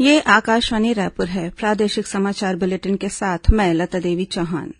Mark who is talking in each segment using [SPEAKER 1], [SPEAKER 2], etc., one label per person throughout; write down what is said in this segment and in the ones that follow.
[SPEAKER 1] ये आकाशवाणी रायपुर है। प्रादेशिक समाचार बुलेटिन के साथ मैं लता देवी चौहान।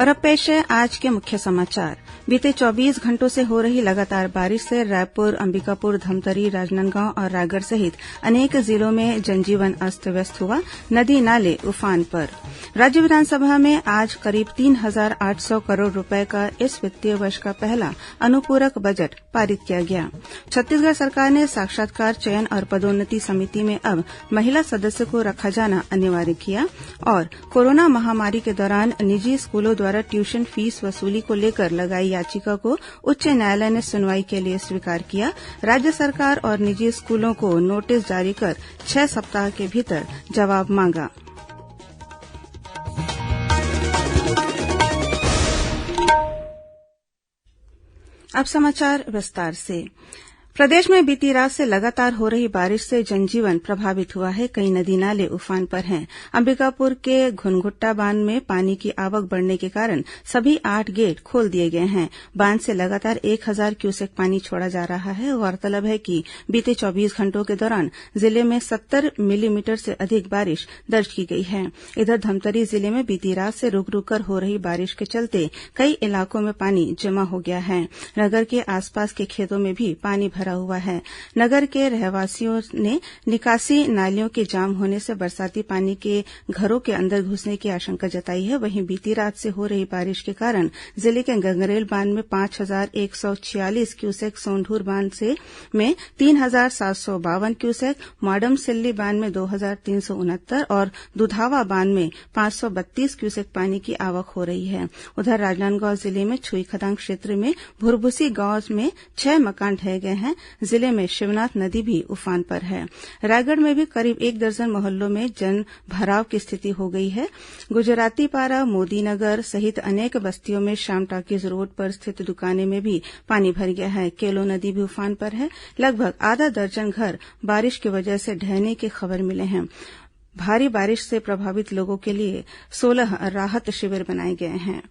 [SPEAKER 1] और अब पेश है आज के मुख्य समाचार। बीते 24 घंटों से हो रही लगातार बारिश से रायपुर, अंबिकापुर, धमतरी, राजनांदगांव और रायगढ़ सहित अनेक जिलों में जनजीवन अस्त व्यस्त हुआ। नदी नाले उफान पर। राज्य विधानसभा में आज करीब 3,800 करोड़ रूपये का इस वित्तीय वर्ष का पहला अनुपूरक बजट पारित किया गया। छत्तीसगढ़ सरकार ने साक्षात्कार, चयन और पदोन्नति समिति में अब महिला सदस्य को रखा जाना अनिवार्य किया। और कोरोना महामारी के दौरान निजी स्कूलों द्वारा ट्यूशन फीस वसूली को लेकर लगाई याचिका को उच्च न्यायालय ने सुनवाई के लिए स्वीकार किया। राज्य सरकार और निजी स्कूलों को नोटिस जारी कर 6 सप्ताह के भीतर जवाब मांगा। अब समाचार विस्तार से। प्रदेश में बीती रात से लगातार हो रही बारिश से जनजीवन प्रभावित हुआ है। कई नदी नाले उफान पर हैं। अंबिकापुर के घुनघुट्टा बांध में पानी की आवक बढ़ने के कारण सभी 8 गेट खोल दिए गए हैं। बांध से लगातार 1,000 क्यूसेक पानी छोड़ा जा रहा है। गौरतलब है कि बीते 24 घंटों के दौरान जिले में 70 मिलीमीटर से अधिक बारिश दर्ज की गई है। इधर धमतरी जिले में बीती रात से रूक रूक कर हो रही बारिश के चलते कई इलाकों में पानी जमा हो गया है। नगर के आसपास के खेतों में भी पानी भरा हुआ है। नगर के रहवासियों ने निकासी नालियों के जाम होने से बरसाती पानी के घरों के अंदर घुसने की आशंका जताई है। वहीं बीती रात से हो रही बारिश के कारण जिले के गंगरेल बांध में 5,146 क्यूसेक, सोंढूर बांध में 3,752 क्यूसेक, मॉडम सिल्ली बांध में 2,369 और दुधावा बांध में 532 क्यूसेक पानी की आवक हो रही है। उधर राजनांदगांव जिले में छुईखदान क्षेत्र में भुरभुसी गांव में 6 मकान ढह गए हैं। जिले में शिवनाथ नदी भी उफान पर है। रायगढ़ में भी करीब 1 दर्जन मोहल्लों में जन भराव की स्थिति हो गई है। गुजरातीपारा, मोदीनगर सहित अनेक बस्तियों में श्याम टाकीज रोड पर स्थित दुकानें में भी पानी भर गया है। केलो नदी भी उफान पर है। लगभग आधा दर्जन घर बारिश की वजह से ढहने की खबर मिले हैं। भारी बारिश से प्रभावित लोगों के लिए 16 राहत शिविर बनाए गए हैं।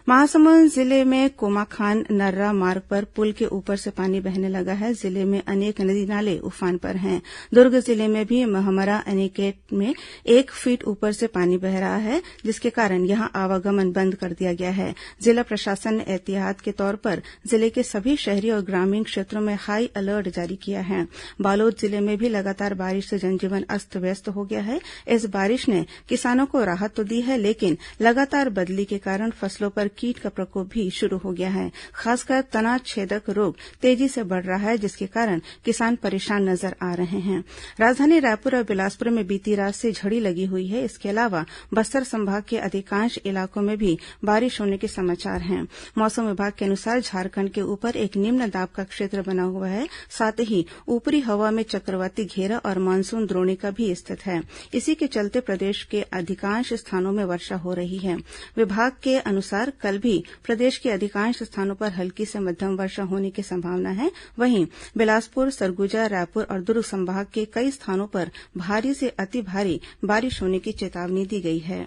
[SPEAKER 1] महासमुंद जिले में कोमाखान नर्रा मार्ग पर पुल के ऊपर से पानी बहने लगा है। जिले में अनेक नदी नाले उफान पर हैं। दुर्ग जिले में भी महमरा एनीकट में 1 फीट ऊपर से पानी बह रहा है, जिसके कारण यहां आवागमन बंद कर दिया गया है। जिला प्रशासन ने एहतियात के तौर पर जिले के सभी शहरी और ग्रामीण क्षेत्रों में हाई अलर्ट जारी किया है। बालोद जिले में भी लगातार बारिश से जनजीवन अस्त व्यस्त हो गया है। इस बारिश ने किसानों को राहत तो दी है, लेकिन लगातार बदली के कारण फसलों पर कीट का प्रकोप भी शुरू हो गया है। खासकर तना छेदक रोग तेजी से बढ़ रहा है, जिसके कारण किसान परेशान नजर आ रहे हैं। राजधानी रायपुर और बिलासपुर में बीती रात से झड़ी लगी हुई है। इसके अलावा बस्तर संभाग के अधिकांश इलाकों में भी बारिश होने के समाचार हैं। मौसम विभाग के अनुसार झारखंड के ऊपर एक निम्न दाब का क्षेत्र बना हुआ है। साथ ही ऊपरी हवा में चक्रवाती घेरा और मानसून द्रोणिका भी स्थित है। इसी के चलते प्रदेश के अधिकांश स्थानों में वर्षा हो रही है। विभाग के अनुसार कल भी प्रदेश के अधिकांश स्थानों पर हल्की से मध्यम वर्षा होने की संभावना है। वहीं बिलासपुर, सरगुजा, रायपुर और दुर्ग संभाग के कई स्थानों पर भारी से अति भारी बारिश होने की चेतावनी दी गई है।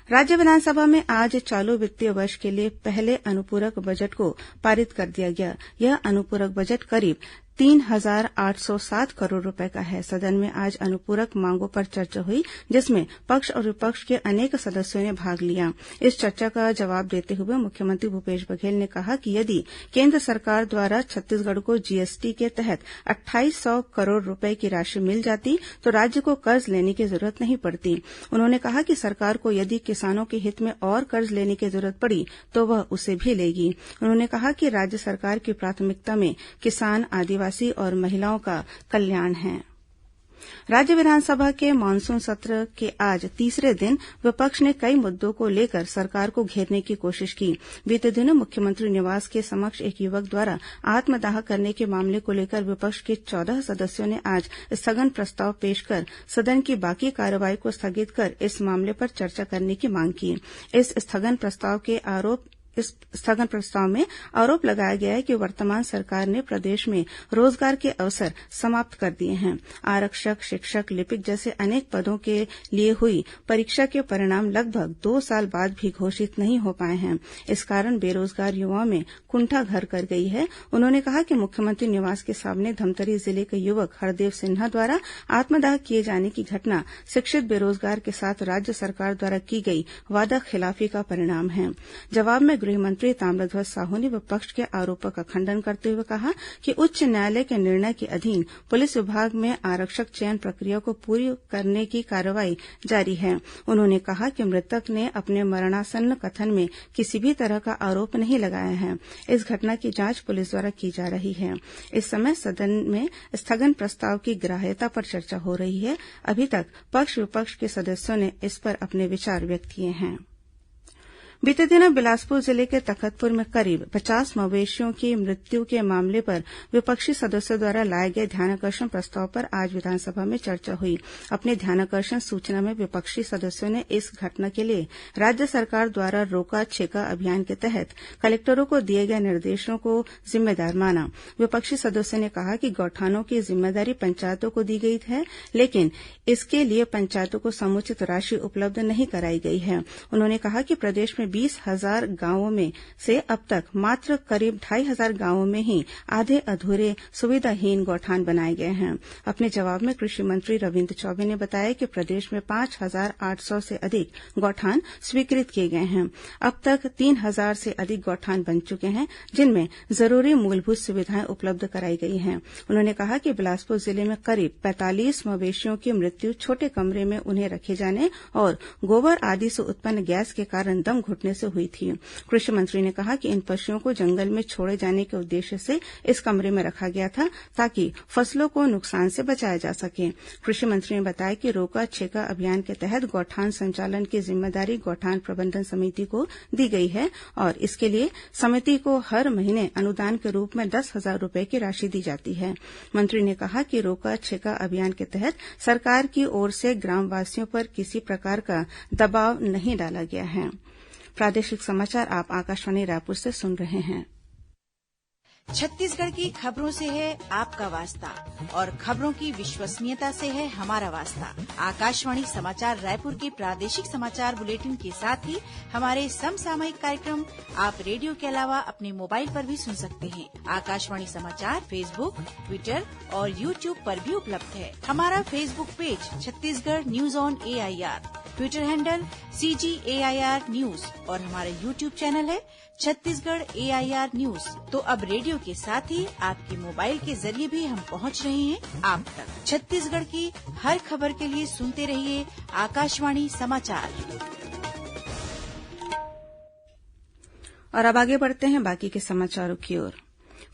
[SPEAKER 1] राज्य विधानसभा में आज चालू वित्तीय वर्ष के लिए पहले अनुपूरक बजट को पारित कर दिया गया। यह अनुपूरक बजट करीब 3,807 करोड़ रूपये का है। सदन में आज अनुपूरक मांगों पर चर्चा हुई, जिसमें पक्ष और विपक्ष के अनेक सदस्यों ने भाग लिया। इस चर्चा का जवाब देते हुए मुख्यमंत्री भूपेश बघेल ने कहा कि यदि केन्द्र सरकार द्वारा छत्तीसगढ़ को जीएसटी के तहत 2,800 करोड़ रूपये की राशि मिल जाती तो राज्य को कर्ज लेने की जरूरत नहीं पड़ती। उन्होंने कहा कि सरकार को यदि किसानों के हित में और कर्ज लेने की जरूरत पड़ी तो वह उसे भी लेगी। उन्होंने कहा कि राज्य सरकार की प्राथमिकता में किसान, आदिवासी और महिलाओं का कल्याण है। राज्य विधानसभा के मानसून सत्र के आज तीसरे दिन विपक्ष ने कई मुद्दों को लेकर सरकार को घेरने की कोशिश की। बीते दिनों मुख्यमंत्री निवास के समक्ष एक युवक द्वारा आत्मदाह करने के मामले को लेकर विपक्ष के 14 सदस्यों ने आज स्थगन प्रस्ताव पेश कर सदन की बाकी कार्रवाई को स्थगित कर इस मामले पर चर्चा करने की मांग की। इस स्थगन प्रस्ताव के आरोप इस स्थगन प्रस्ताव में आरोप लगाया गया है कि वर्तमान सरकार ने प्रदेश में रोजगार के अवसर समाप्त कर दिए हैं। आरक्षक, शिक्षक, लिपिक जैसे अनेक पदों के लिए हुई परीक्षा के परिणाम लगभग 2 साल बाद भी घोषित नहीं हो पाए हैं। इस कारण बेरोजगार युवाओं में कुंठा घर कर गई है। उन्होंने कहा कि मुख्यमंत्री निवास के सामने धमतरी जिले के युवक हरदेव सिन्हा द्वारा आत्मदाह किए जाने की घटना शिक्षित बेरोजगार के साथ राज्य सरकार द्वारा की गई वादा खिलाफी का परिणाम है। जवाब में गृह मंत्री ताम्रध्वज साहू ने विपक्ष के आरोपों का खंडन करते हुए कहा कि उच्च न्यायालय के निर्णय के अधीन पुलिस विभाग में आरक्षक चयन प्रक्रिया को पूरी करने की कार्रवाई जारी है। उन्होंने कहा कि मृतक ने अपने मरणासन्न कथन में किसी भी तरह का आरोप नहीं लगाया है। इस घटना की जांच पुलिस द्वारा की जा रही है। इस समय सदन में स्थगन प्रस्ताव की ग्राह्यता पर चर्चा हो रही है। अभी तक पक्ष विपक्ष के सदस्यों ने इस पर अपने विचार व्यक्त किए हैं। बीते दिनों बिलासपुर जिले के तखतपुर में करीब 50 मवेशियों की मृत्यु के मामले पर विपक्षी सदस्यों द्वारा लाए गए ध्यानाकर्षण प्रस्ताव पर आज विधानसभा में चर्चा हुई। अपने ध्यानाकर्षण सूचना में विपक्षी सदस्यों ने इस घटना के लिए राज्य सरकार द्वारा रोका छेका अभियान के तहत कलेक्टरों को दिए गए निर्देशों को जिम्मेदार माना। विपक्षी सदस्यों ने कहा कि गौठानों की जिम्मेदारी पंचायतों को दी गई है, लेकिन इसके लिए पंचायतों को समुचित राशि उपलब्ध नहीं कराई गई है। उन्होंने कहा कि प्रदेश में 20,000 गांवों में से अब तक मात्र करीब 2,500 गांवों में ही आधे अधूरे सुविधाहीन गौठान बनाए गए हैं। अपने जवाब में कृषि मंत्री रविन्द्र चौबे ने बताया कि प्रदेश में 5,800 से अधिक गौठान स्वीकृत किए गए हैं। अब तक 3,000 से अधिक गौठान बन चुके हैं, जिनमें जरूरी मूलभूत सुविधाएं उपलब्ध कराई गई हैं। उन्होंने कहा कि बिलासपुर जिले में करीब 45 मवेशियों की मृत्यु छोटे कमरे में उन्हें रखे जाने और गोबर आदि से उत्पन्न गैस के कारण दम घुटने से हुई थी। कृषि मंत्री ने कहा कि इन पशुओं को जंगल में छोड़े जाने के उद्देश्य से इस कमरे में रखा गया था, ताकि फसलों को नुकसान से बचाया जा सके। कृषि मंत्री ने बताया कि रोका छेका अभियान के तहत गौठान संचालन की जिम्मेदारी गौठान प्रबंधन समिति को दी गई है और इसके लिए समिति को हर महीने अनुदान के रूप में 10,000 रूपये की राशि दी जाती है। मंत्री ने कहा कि रोका छेका अभियान के तहत सरकार की ओर से ग्रामवासियों पर किसी प्रकार का दबाव नहीं डाला गया है। प्रादेशिक समाचार आप आकाशवाणी रायपुर से सुन रहे हैं।
[SPEAKER 2] छत्तीसगढ़ की खबरों से है आपका वास्ता और खबरों की विश्वसनीयता से है हमारा वास्ता। आकाशवाणी समाचार रायपुर के प्रादेशिक समाचार बुलेटिन के साथ ही हमारे समसामयिक कार्यक्रम आप रेडियो के अलावा अपने मोबाइल पर भी सुन सकते हैं। आकाशवाणी समाचार फेसबुक, ट्विटर और यूट्यूब पर भी उपलब्ध है। हमारा Facebook page Chhattisgarh news on AIR, Twitter handle CGAIR news और हमारा यूट्यूब चैनल है छत्तीसगढ़ AIR न्यूज। तो अब रेडियो के साथ ही आपके मोबाइल के जरिए भी हम पहुंच रहे हैं आप तक। छत्तीसगढ़ की हर खबर के लिए सुनते रहिए आकाशवाणी समाचार।
[SPEAKER 1] और अब आगे बढ़ते हैं बाकी के समाचारों की ओर।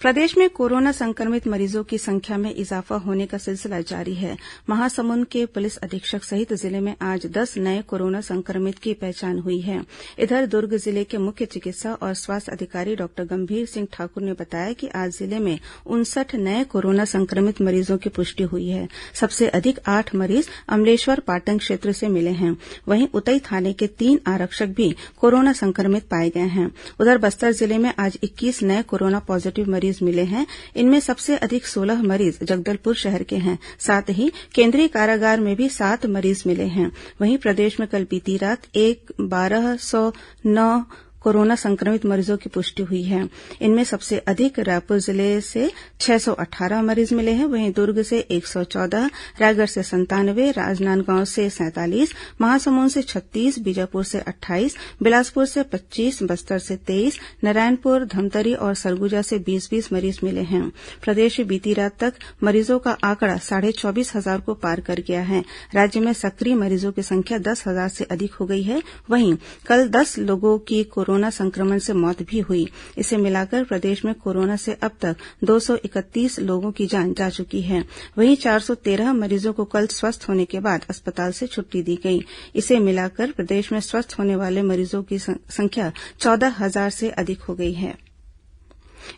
[SPEAKER 1] प्रदेश में कोरोना संक्रमित मरीजों की संख्या में इजाफा होने का सिलसिला जारी है। महासमुंद के पुलिस अधीक्षक सहित जिले में आज 10 नए कोरोना संक्रमित की पहचान हुई है। इधर दुर्ग जिले के मुख्य चिकित्सा और स्वास्थ्य अधिकारी डॉक्टर गंभीर सिंह ठाकुर ने बताया कि आज जिले में 59 नए कोरोना संक्रमित मरीजों की पुष्टि हुई है। सबसे अधिक 8 मरीज अमलेश्वर पाटन क्षेत्र से मिले हैं। वहीं उतई थाने के 3 आरक्षक भी कोरोना संक्रमित पाए गए हैं। उधर बस्तर जिले में आज 21 नए कोरोना पॉजिटिव मरीज मिले हैं। इनमें सबसे अधिक 16 मरीज जगदलपुर शहर के हैं। साथ ही केंद्रीय कारागार में भी 7 मरीज मिले हैं। वहीं प्रदेश में कल बीती रात 1,209 कोरोना संक्रमित मरीजों की पुष्टि हुई है। इनमें सबसे अधिक रायपुर जिले से 618 मरीज मिले हैं। वहीं दुर्ग से 114, रायगढ़ से 97, राजनांदगांव से 47, महासमुंद से 36, बीजापुर से 28, बिलासपुर से 25, बस्तर से 23, नारायणपुर, धमतरी और सरगुजा से 20-20 मरीज मिले हैं। प्रदेश में बीती रात तक मरीजों का आंकड़ा 24,500 को पार कर गया है। राज्य में सक्रिय मरीजों की संख्या 10,000 से अधिक हो गई है। वहीं कल 10 लोगों की कोरोना संक्रमण से मौत भी हुई। इसे मिलाकर प्रदेश में कोरोना से अब तक 231 लोगों की जान जा चुकी है। वहीं 413 मरीजों को कल स्वस्थ होने के बाद अस्पताल से छुट्टी दी गई। इसे मिलाकर प्रदेश में स्वस्थ होने वाले मरीजों की संख्या 14,000 से अधिक हो गई है।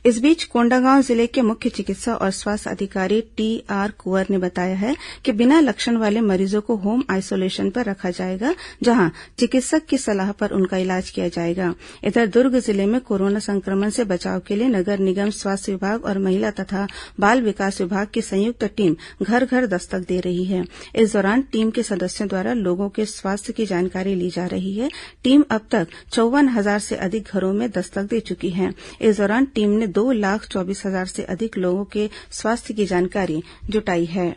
[SPEAKER 1] इस बीच कोंडागांव जिले के मुख्य चिकित्सा और स्वास्थ्य अधिकारी टीआर कुंवर ने बताया है कि बिना लक्षण वाले मरीजों को होम आइसोलेशन पर रखा जाएगा, जहां चिकित्सक की सलाह पर उनका इलाज किया जाएगा। इधर दुर्ग जिले में कोरोना संक्रमण से बचाव के लिए नगर निगम, स्वास्थ्य विभाग और महिला तथा बाल विकास विभाग की संयुक्त टीम घर घर दस्तक दे रही है। इस दौरान टीम के सदस्यों द्वारा लोगों के स्वास्थ्य की जानकारी ली जा रही है। टीम अब तक 54,000 से अधिक घरों में दस्तक दे चुकी है। इस दौरान टीम ने 2,24,000 से अधिक लोगों के स्वास्थ्य की जानकारी जुटाई है।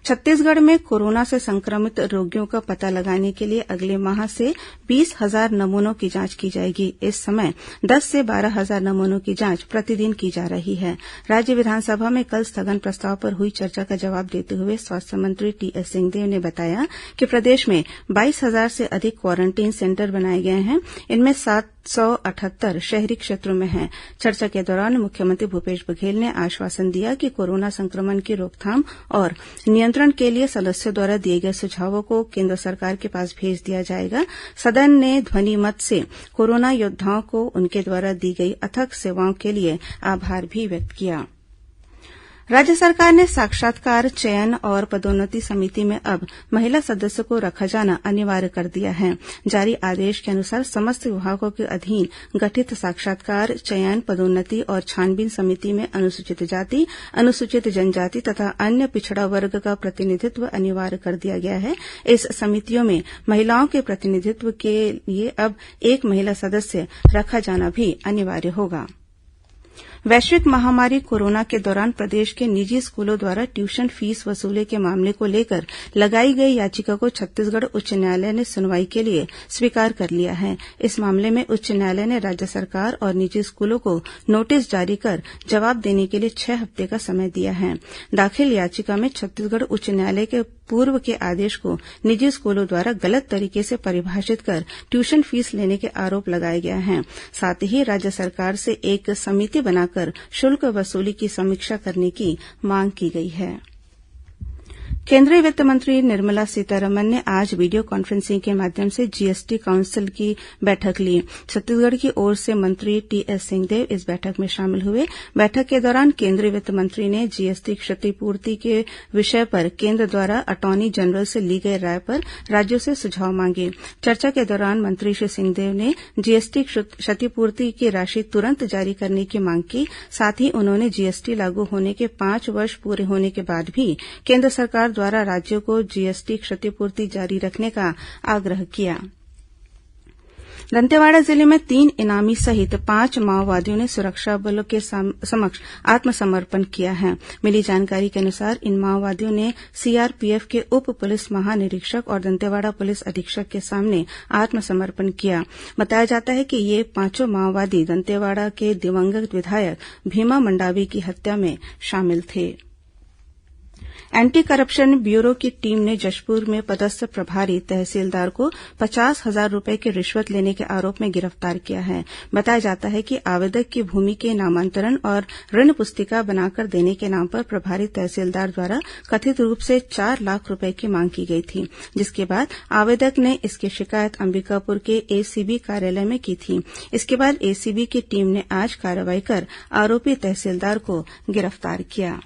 [SPEAKER 1] छत्तीसगढ़ में कोरोना से संक्रमित रोगियों का पता लगाने के लिए अगले माह से 20,000 नमूनों की जांच की जाएगी। इस समय 10 से 12,000 नमूनों की जांच प्रतिदिन की जा रही है। राज्य विधानसभा में कल स्थगन प्रस्ताव पर हुई चर्चा का जवाब देते हुए स्वास्थ्य मंत्री टीएस सिंहदेव ने बताया कि प्रदेश में 22,000 से अधिक क्वारंटीन सेंटर बनाए गए हैं। इनमें 778 शहरी क्षेत्रों में हैं। चर्चा के दौरान मुख्यमंत्री भूपेश बघेल ने आश्वासन दिया कि कोरोना संक्रमण की रोकथाम और नियंत्रण के लिए सदस्यों द्वारा दिए गए सुझावों को केन्द्र सरकार के पास भेज दिया जाएगा। सदन ने ध्वनि मत से कोरोना योद्धाओं को उनके द्वारा दी गई अथक सेवाओं के लिए आभार भी व्यक्त किया। राज्य सरकार ने साक्षात्कार, चयन और पदोन्नति समिति में अब महिला सदस्य को रखा जाना अनिवार्य कर दिया है। जारी आदेश के अनुसार समस्त विभागों के अधीन गठित साक्षात्कार, चयन, पदोन्नति और छानबीन समिति में अनुसूचित जाति, अनुसूचित जनजाति तथा अन्य पिछड़ा वर्ग का प्रतिनिधित्व अनिवार्य कर दिया गया है। इस समितियों में महिलाओं के प्रतिनिधित्व के लिए अब एक महिला सदस्य रखा जाना भी अनिवार्य होगा। वैश्विक महामारी कोरोना के दौरान प्रदेश के निजी स्कूलों द्वारा ट्यूशन फीस वसूली के मामले को लेकर लगाई गई याचिका को छत्तीसगढ़ उच्च न्यायालय ने सुनवाई के लिए स्वीकार कर लिया है। इस मामले में उच्च न्यायालय ने राज्य सरकार और निजी स्कूलों को नोटिस जारी कर जवाब देने के लिए 6 हफ्ते का समय दिया है। दाखिल याचिका में छत्तीसगढ़ उच्च न्यायालय के पूर्व के आदेश को निजी स्कूलों द्वारा गलत तरीके से परिभाषित कर ट्यूशन फीस लेने के आरोप लगाए गए हैं। साथ ही राज्य सरकार से एक समिति बनाकर शुल्क वसूली की समीक्षा करने की मांग की गई है। केंद्रीय वित्त मंत्री निर्मला सीतारमण ने आज वीडियो कॉन्फ्रेंसिंग के माध्यम से जीएसटी काउंसिल की बैठक ली। छत्तीसगढ़ की ओर से मंत्री टीएस सिंहदेव इस बैठक में शामिल हुए। बैठक के दौरान केंद्रीय वित्त मंत्री ने जीएसटी क्षतिपूर्ति के विषय पर केंद्र द्वारा अटॉर्नी जनरल से ली गई राय पर राज्यों से सुझाव मांगे। चर्चा के दौरान मंत्री श्री सिंहदेव ने जीएसटी क्षतिपूर्ति की राशि तुरंत जारी करने की मांग की। साथ ही उन्होंने जीएसटी लागू होने के 5 वर्ष पूरे होने के बाद भी केंद्र सरकार द्वारा राज्यों को जीएसटी क्षतिपूर्ति जारी रखने का आग्रह किया। दंतेवाड़ा जिले में 3 इनामी सहित 5 माओवादियों ने सुरक्षा बलों के समक्ष आत्मसमर्पण किया है। मिली जानकारी के अनुसार इन माओवादियों ने सीआरपीएफ के उप पुलिस महानिरीक्षक और दंतेवाड़ा पुलिस अधीक्षक के सामने आत्मसमर्पण किया। बताया जाता है कि ये 5 माओवादी दंतेवाड़ा के दिवंगत विधायक भीमा मंडावी की हत्या में शामिल थे। एंटी करप्शन ब्यूरो की टीम ने जशपुर में पदस्थ प्रभारी तहसीलदार को 50,000 रूपये की रिश्वत लेने के आरोप में गिरफ्तार किया है। बताया जाता है कि आवेदक की भूमि के नामांतरण और ऋण पुस्तिका बनाकर देने के नाम पर प्रभारी तहसीलदार द्वारा कथित रूप से 4 लाख रूपये की मांग की गई थी, जिसके बाद आवेदक ने इसकी शिकायत अंबिकापुर के एसीबी कार्यालय में की थी। इसके बाद एसीबी की टीम ने आज कार्रवाई कर आरोपी तहसीलदार को गिरफ्तार किया।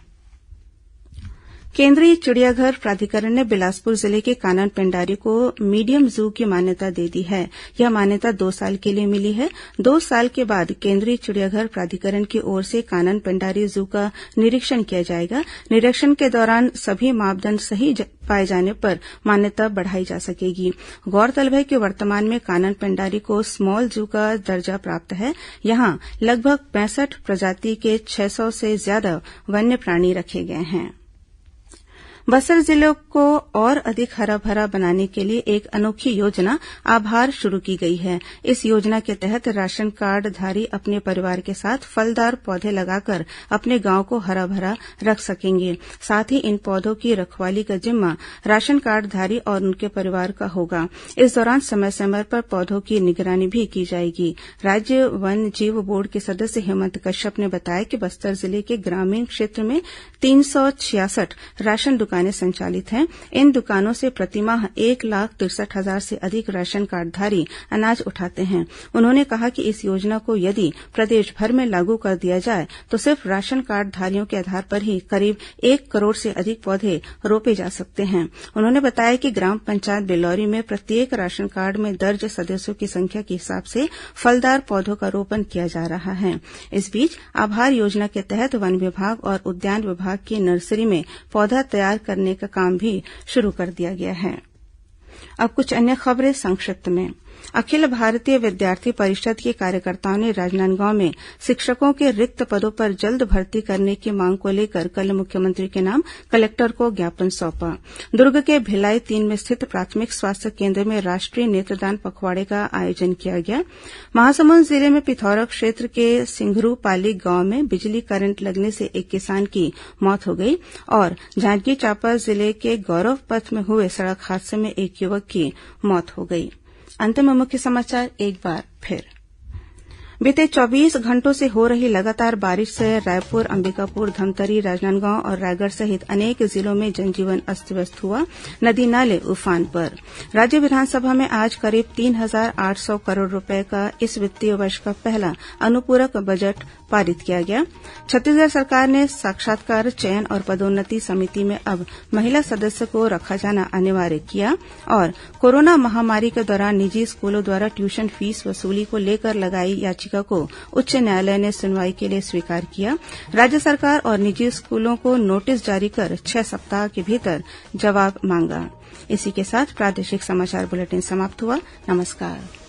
[SPEAKER 1] केंद्रीय चिड़ियाघर प्राधिकरण ने बिलासपुर जिले के कानन पेंडारी को मीडियम जू की मान्यता दे दी है। यह मान्यता 2 साल के लिए मिली है। 2 साल के बाद केंद्रीय चिड़ियाघर प्राधिकरण की ओर से कानन पेंडारी जू का निरीक्षण किया जाएगा। निरीक्षण के दौरान सभी मापदंड सही पाए जाने पर मान्यता बढ़ाई जा सकेगी। गौरतलब है कि वर्तमान में कानन पेंडारी को स्मॉल जू का दर्जा प्राप्त है। यहां लगभग 65 प्रजाति के 600 से ज्यादा वन्य प्राणी रखे गए हैं। बस्तर जिले को और अधिक हरा भरा बनाने के लिए एक अनोखी योजना आभार शुरू की गई है। इस योजना के तहत राशन कार्डधारी अपने परिवार के साथ फलदार पौधे लगाकर अपने गांव को हरा भरा रख सकेंगे। साथ ही इन पौधों की रखवाली का जिम्मा राशन कार्डधारी और उनके परिवार का होगा। इस दौरान समय समय पर पौधों की निगरानी भी की जाएगी। राज्य वन जीव बोर्ड के सदस्य हेमंत कश्यप ने बताया कि बस्तर जिले के ग्रामीण क्षेत्र में 366 राशन दुकान दुकानें संचालित हैं। इन दुकानों से प्रतिमाह 1,63,000 से अधिक राशन कार्डधारी अनाज उठाते हैं। उन्होंने कहा कि इस योजना को यदि प्रदेश भर में लागू कर दिया जाए तो सिर्फ राशन कार्डधारियों के आधार पर ही करीब 1 करोड़ से अधिक पौधे रोपे जा सकते हैं। उन्होंने बताया कि ग्राम पंचायत बिलौरी में प्रत्येक राशन कार्ड में दर्ज सदस्यों की संख्या के हिसाब से फलदार पौधों का रोपण किया जा रहा है। इस बीच आभार योजना के तहत वन विभाग और उद्यान विभाग की नर्सरी में पौधा तैयार करने का काम भी शुरू कर दिया गया है। अब कुछ अन्य खबरें संक्षिप्त में। अखिल भारतीय विद्यार्थी परिषद के कार्यकर्ताओं ने राजनांदगांव में शिक्षकों के रिक्त पदों पर जल्द भर्ती करने की मांग को लेकर कल मुख्यमंत्री के नाम कलेक्टर को ज्ञापन सौंपा। दुर्ग के भिलाई 3 में स्थित प्राथमिक स्वास्थ्य केन्द्र में राष्ट्रीय नेत्रदान पखवाड़े का आयोजन किया गया। महासमुंद जिले में पिथौरा क्षेत्र के सिंघरू पाली गांव में बिजली करंट लगने से एक किसान की मौत हो गई और जांजगीर चांपा जिले के गौरव पथ में हुए सड़क हादसे में एक युवक की मौत हो गई। अंत में मुख्य समाचार एक बार फिर। बीते 24 घंटों से हो रही लगातार बारिश से रायपुर, अंबिकापुर, धमतरी, राजनांदगांव और रायगढ़ सहित अनेक जिलों में जनजीवन अस्त व्यस्त हुआ। नदी नाले उफान पर। राज्य विधानसभा में आज करीब 3,800 करोड़ रूपये का इस वित्तीय वर्ष का पहला अनुपूरक बजट पारित किया गया। छत्तीसगढ़ सरकार ने साक्षात्कार, चयन और पदोन्नति समिति में अब महिला सदस्य को रखा जाना अनिवार्य किया। और कोरोना महामारी के दौरान निजी स्कूलों द्वारा ट्यूशन फीस वसूली को लेकर लगाई याचिका को उच्च न्यायालय ने सुनवाई के लिए स्वीकार किया। राज्य सरकार और निजी स्कूलों को नोटिस जारी कर 6 सप्ताह के भीतर जवाब मांगा। इसी के साथ प्रादेशिक समाचार बुलेटिन समाप्त हुआ। नमस्कार।